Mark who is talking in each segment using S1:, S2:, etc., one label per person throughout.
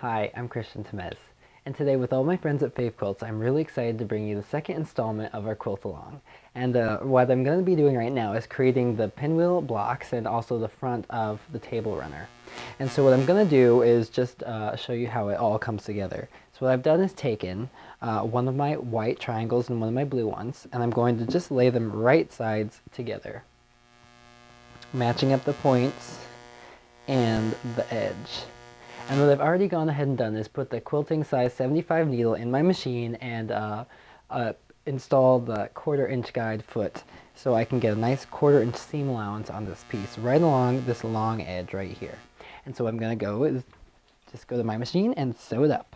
S1: Hi, I'm Christian Temez, and today with all my friends at FaveQuilts, I'm really excited to bring you the second installment of our Quilt-Along. And what I'm going to be doing right now is creating the pinwheel blocks and also the front of the table runner. And so what I'm going to do is just show you how it all comes together. So what I've done is taken one of my white triangles and one of my blue ones, and I'm going to just lay them right sides together, matching up the points and the edge. And what I've already gone ahead and done is put the quilting size 75 needle in my machine and install the 1/4 inch guide foot so I can get a nice 1/4 inch seam allowance on this piece right along this long edge right here. And so what I'm going to go is just go to my machine and sew it up.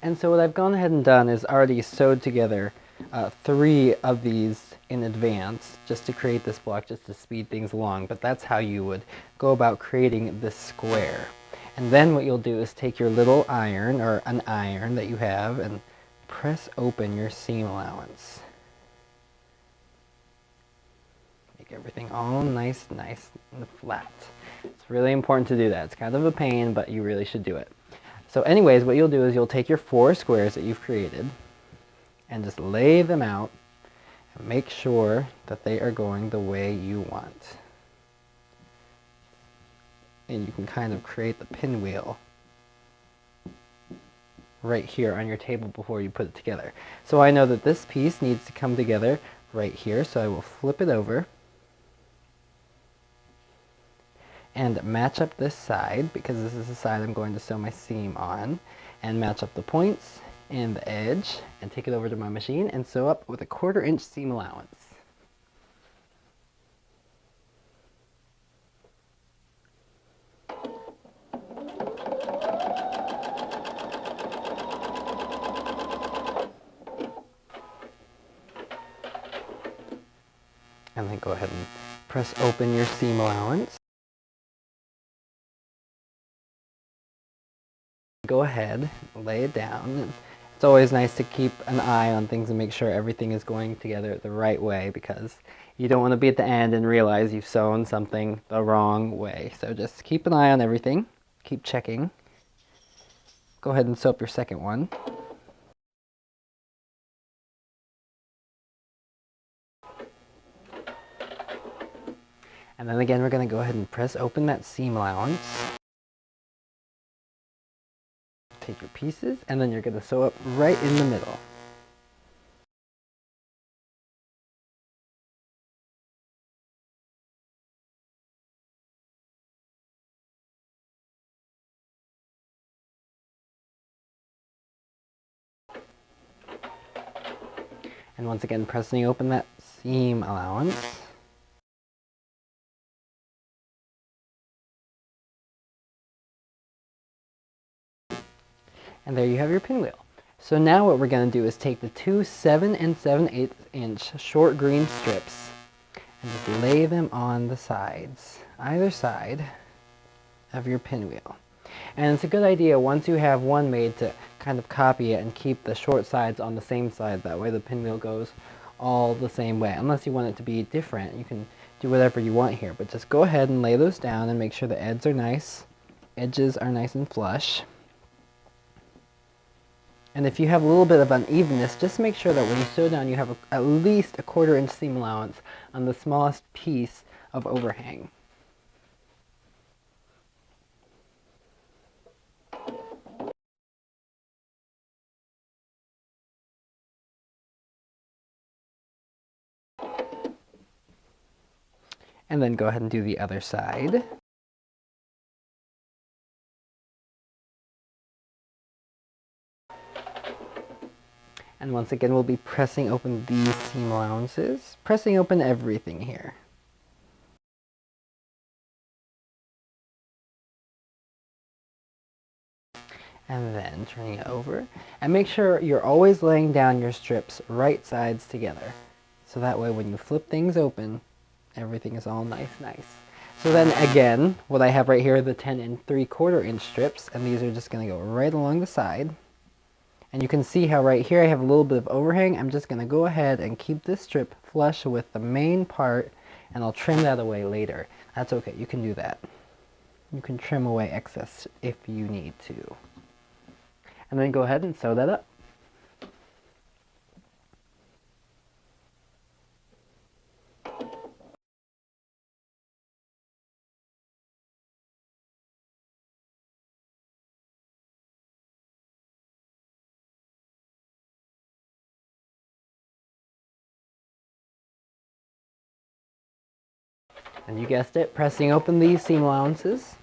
S1: And so what I've gone ahead and done is already sewed together 3 of these in advance just to create this block, just to speed things along. But that's how you would go about creating this square. And then what you'll do is take your little iron, or an iron that you have, and press open your seam allowance. Make everything all nice and flat. It's really important to do that. It's kind of a pain, but you really should do it. So anyways, what you'll do is you'll take your 4 squares that you've created and just lay them out and make sure that they are going the way you want. And you can kind of create the pinwheel right here on your table before you put it together. So I know that this piece needs to come together right here, so I will flip it over and match up this side, because this is the side I'm going to sew my seam on, and match up the points and the edge, and take it over to my machine and sew up with a 1/4 inch seam allowance. And then go ahead and press open your seam allowance. Go ahead, lay it down. It's always nice to keep an eye on things and make sure everything is going together the right way, because you don't want to be at the end and realize you've sewn something the wrong way. So just keep an eye on everything. Keep checking. Go ahead and sew up your second one. And then again, we're going to go ahead and press open that seam allowance. Take your pieces, and then you're going to sew up right in the middle. And once again, pressing open that seam allowance. And there you have your pinwheel. So now what we're going to do is take the 2 7 7/8 inch short green strips and just lay them on the sides, either side of your pinwheel. And it's a good idea once you have one made to kind of copy it and keep the short sides on the same side. That way the pinwheel goes all the same way. Unless you want it to be different, you can do whatever you want here. But just go ahead and lay those down and make sure the edges are nice and flush. And if you have a little bit of unevenness, just make sure that when you sew down you have at least a 1/4 inch seam allowance on the smallest piece of overhang. And then go ahead and do the other side. And once again, we'll be pressing open these seam allowances, pressing open everything here. And then turning it over. And make sure you're always laying down your strips right sides together. So that way when you flip things open, everything is all nice. So then again, what I have right here are the 10 3/4 inch strips, and these are just going to go right along the side. And you can see how right here I have a little bit of overhang. I'm just going to go ahead and keep this strip flush with the main part, and I'll trim that away later. That's okay, you can do that. You can trim away excess if you need to. And then go ahead and sew that up. And you guessed it, pressing open these seam allowances.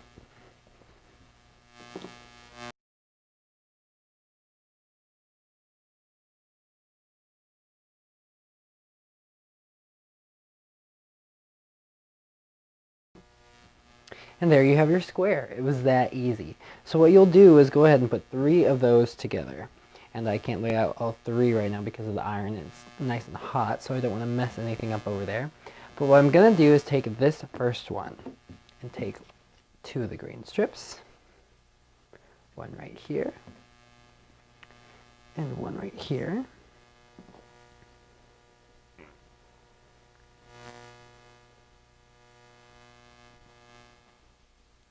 S1: And there you have your square. It was that easy. So what you'll do is go ahead and put 3 of those together. And I can't lay out all 3 right now because of the iron. It's nice and hot, so I don't want to mess anything up over there. But what I'm going to do is take this first one and take 2 of the green strips. One right here. And one right here.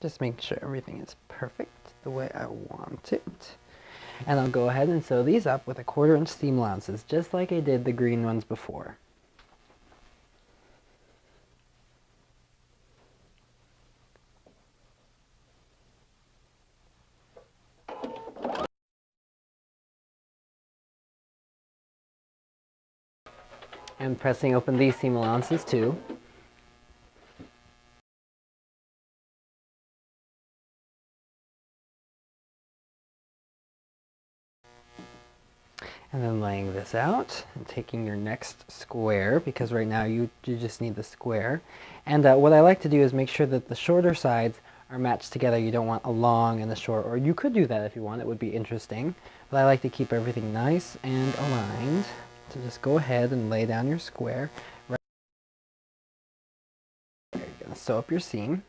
S1: Just make sure everything is perfect the way I want it. And I'll go ahead and sew these up with 1/4 inch seam allowances, just like I did the green ones before. And pressing open these seam allowances too. And then laying this out and taking your next square, because right now you just need the square. And what I like to do is make sure that the shorter sides are matched together. You don't want a long and a short, or you could do that if you want. It would be interesting. But I like to keep everything nice and aligned. So just go ahead and lay down your square. Right there, you're going to sew up your seam.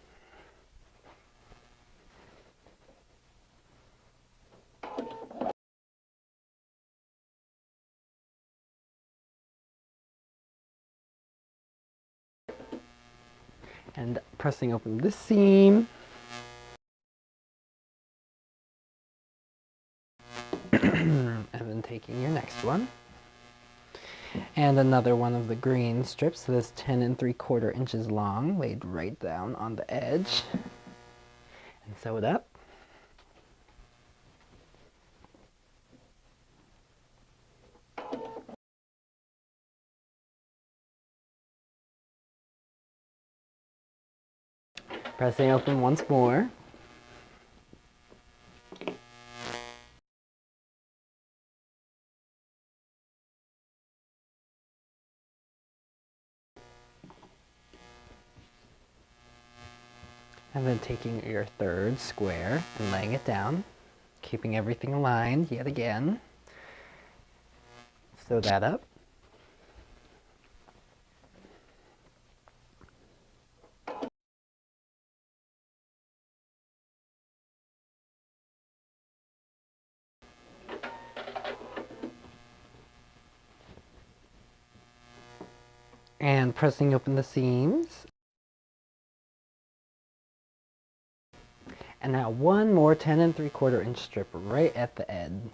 S1: And pressing open this seam. And then taking your next one. And another one of the green strips that's 10 3/4 inches long, laid right down on the edge. And sew it up. Pressing open once more. And then taking your third square and laying it down, keeping everything aligned yet again. Sew that up. And pressing open the seams. And now one more 10 3/4 inch strip right at the end.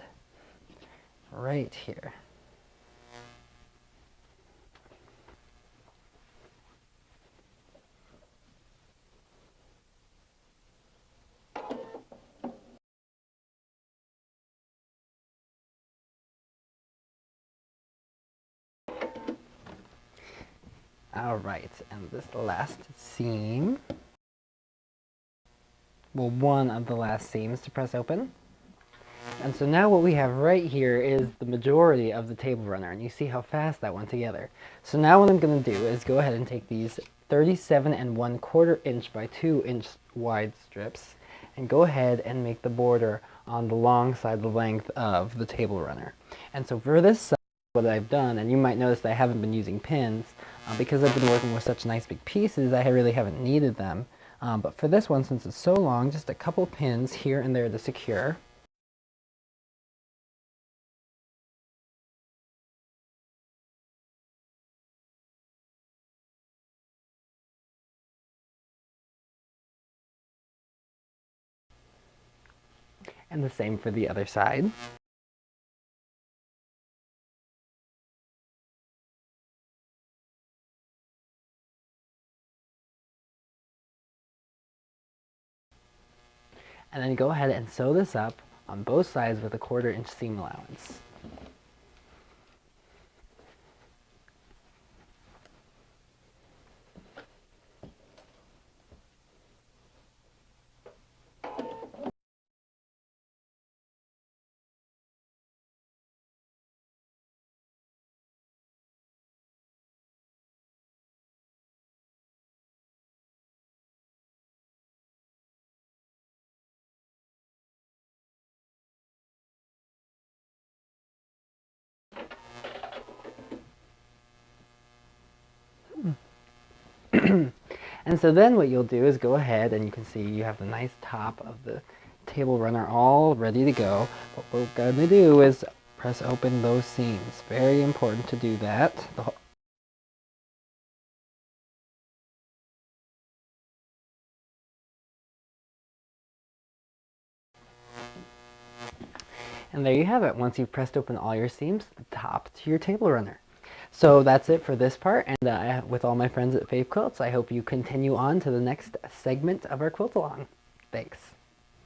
S1: Right here. Alright, and this last seam, well, one of the last seams to press open. And so now what we have right here is the majority of the table runner, and you see how fast that went together. So now what I'm going to do is go ahead and take these 37 1/4 inch by 2 inch wide strips and go ahead and make the border on the long side, the length of the table runner. And so for this side, what I've done, and you might notice that I haven't been using pins because I've been working with such nice big pieces. I really haven't needed them, but for this one, since it's so long, just a couple pins here and there to secure. And the same for the other side. And then go ahead and sew this up on both sides with a 1/4 inch seam allowance. And so then what you'll do is go ahead and you can see you have the nice top of the table runner all ready to go. What we're going to do is press open those seams. Very important to do that. And there you have it. Once you've pressed open all your seams, the top to your table runner. So that's it for this part, and with all my friends at FaveQuilts, I hope you continue on to the next segment of our quilt along. Thanks.